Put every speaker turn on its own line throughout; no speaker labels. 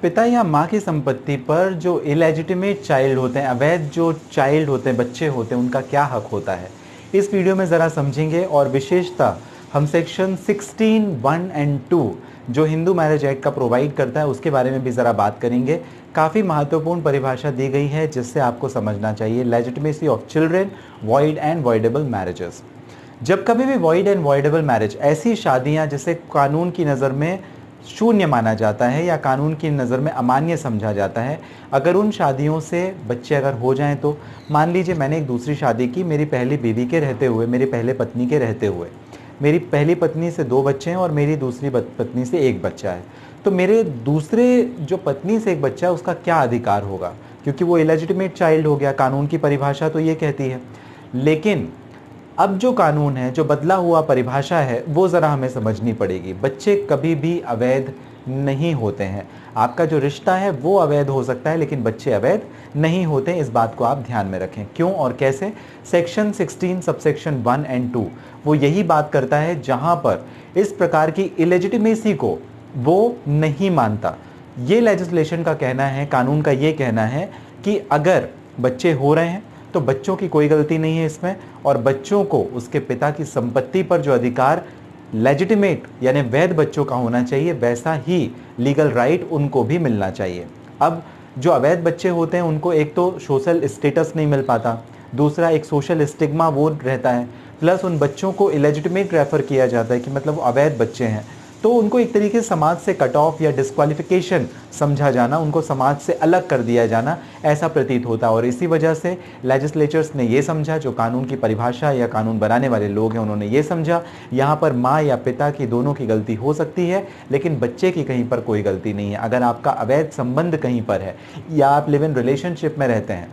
पिता या माँ की संपत्ति पर जो इलेजिटिमेट चाइल्ड होते हैं, अवैध जो चाइल्ड होते हैं, बच्चे होते हैं, उनका क्या हक होता है, इस वीडियो में ज़रा समझेंगे। और विशेषतः हम सेक्शन 16 1 एंड 2 जो हिंदू मैरिज एक्ट का प्रोवाइड करता है उसके बारे में भी ज़रा बात करेंगे। काफ़ी महत्वपूर्ण परिभाषा दी गई है जिससे आपको समझना चाहिए legitimacy of children, void and voidable marriages. जब कभी भी वॉइड एंड वॉइडेबल मैरिज, ऐसी शादियां जिसे कानून की नज़र में शून्य माना जाता है या कानून की नज़र में अमान्य समझा जाता है, अगर उन शादियों से बच्चे अगर हो जाएं तो मान लीजिए मैंने एक दूसरी शादी की मेरी पहली बीवी के रहते हुए, मेरी पहले पत्नी के रहते हुए। मेरी पहली पत्नी से 2 बच्चे हैं और मेरी दूसरी पत्नी से 1 बच्चा है। तो मेरे दूसरे जो पत्नी से 1 बच्चा है उसका क्या अधिकार होगा, क्योंकि वो इलेजिटिमेट चाइल्ड हो गया। कानून की परिभाषा तो ये कहती है। लेकिन अब जो कानून है, जो बदला हुआ परिभाषा है, वो ज़रा हमें समझनी पड़ेगी। बच्चे कभी भी अवैध नहीं होते हैं। आपका जो रिश्ता है वो अवैध हो सकता है लेकिन बच्चे अवैध नहीं होते। इस बात को आप ध्यान में रखें। क्यों और कैसे? सेक्शन 16 सबसेक्शन 1 एंड 2 वो यही बात करता है जहां पर इस प्रकार की इलेजिटिमेसी को वो नहीं मानता। ये लेजिस्लेशन का कहना है, कानून का ये कहना है कि अगर बच्चे हो रहे हैं तो बच्चों की कोई गलती नहीं है इसमें, और बच्चों को उसके पिता की संपत्ति पर जो अधिकार लेजिटिमेट यानी वैध बच्चों का होना चाहिए, वैसा ही लीगल राइट उनको भी मिलना चाहिए। अब जो अवैध बच्चे होते हैं उनको एक तो सोशल स्टेटस नहीं मिल पाता, दूसरा एक सोशल स्टिग्मा वो रहता है, प्लस उन बच्चों को इलेजिटिमेट रेफर किया जाता है कि मतलब वो अवैध बच्चे हैं। तो उनको एक तरीके से समाज से कट ऑफ या डिस्क्वालिफिकेशन समझा जाना, उनको समाज से अलग कर दिया जाना, ऐसा प्रतीत होता है। और इसी वजह से लेजिस्लेचर्स ने ये समझा, जो कानून की परिभाषा या कानून बनाने वाले लोग हैं उन्होंने ये समझा, यहाँ पर माँ या पिता की दोनों की गलती हो सकती है लेकिन बच्चे की कहीं पर कोई गलती नहीं है। अगर आपका अवैध संबंध कहीं पर है या आप लिव इन रिलेशनशिप में रहते हैं,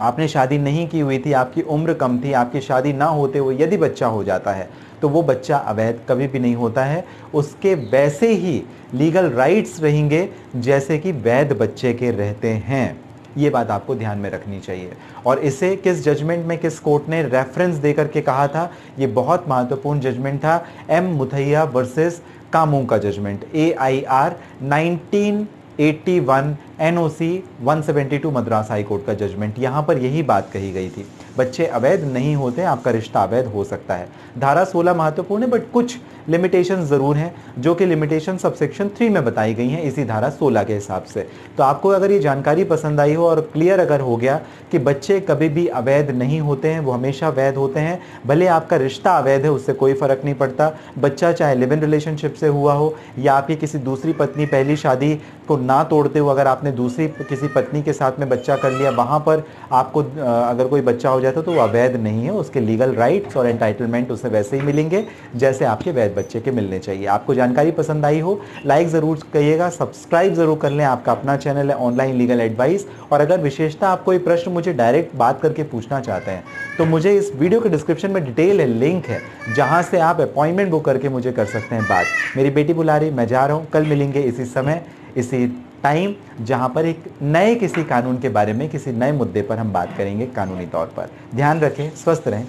आपने शादी नहीं की हुई थी, आपकी उम्र कम थी, आपकी शादी ना होते हुए यदि बच्चा हो जाता है तो वो बच्चा अवैध कभी भी नहीं होता है। उसके वैसे ही लीगल राइट्स रहेंगे जैसे कि वैध बच्चे के रहते हैं। ये बात आपको ध्यान में रखनी चाहिए। और इसे किस जजमेंट में किस कोर्ट ने रेफरेंस देकर के कहा था, ये बहुत महत्वपूर्ण जजमेंट था। एम मुथैया वर्सेस कामू का judgment, AIR 1981 NOC 172 Madras high court का जजमेंट। यहाँ पर यही बात कही गई थी, बच्चे अवैध नहीं होते, आपका रिश्ता अवैध हो सकता है। धारा 16 महत्वपूर्ण है बट कुछ लिमिटेशन ज़रूर हैं जो कि लिमिटेशन सबसेक्शन 3 में बताई गई हैं इसी धारा 16 के हिसाब से। तो आपको अगर ये जानकारी पसंद आई हो और क्लियर अगर हो गया कि बच्चे कभी भी अवैध नहीं होते हैं, वो हमेशा वैध होते हैं, भले आपका रिश्ता अवैध है उससे कोई फ़र्क नहीं पड़ता। बच्चा चाहे लिव इन रिलेशनशिप से हुआ हो या आपकी किसी दूसरी पत्नी पहली शादी को ना तोड़ते हुए अगर आपने दूसरी किसी पत्नी के साथ में बच्चा कर लिया, वहाँ पर आपको अगर कोई बच्चा हो जाता तो वो अवैध नहीं है। उसके लीगल राइट्स और एंटाइटलमेंट उसे वैसे ही मिलेंगे जैसे आपके वैध बच्चे के मिलने चाहिए। आपको जानकारी पसंद आई हो लाइक ज़रूर करिएगा, सब्सक्राइब ज़रूर कर लें। आपका अपना चैनल है ऑनलाइन लीगल एडवाइस। और अगर विशेषता आप कोई प्रश्न मुझे डायरेक्ट बात करके पूछना चाहते हैं तो मुझे इस वीडियो के डिस्क्रिप्शन में डिटेल है, लिंक है, जहाँ से आप अपॉइंटमेंट बुक करके मुझे कर सकते हैं बात। मेरी बेटी बुला रही, मैं जा रहा हूँ। कल मिलेंगे इसी समय इसी टाइम जहां पर एक नए किसी कानून के बारे में, किसी नए मुद्दे पर हम बात करेंगे कानूनी तौर पर। ध्यान रखें, स्वस्थ रहें।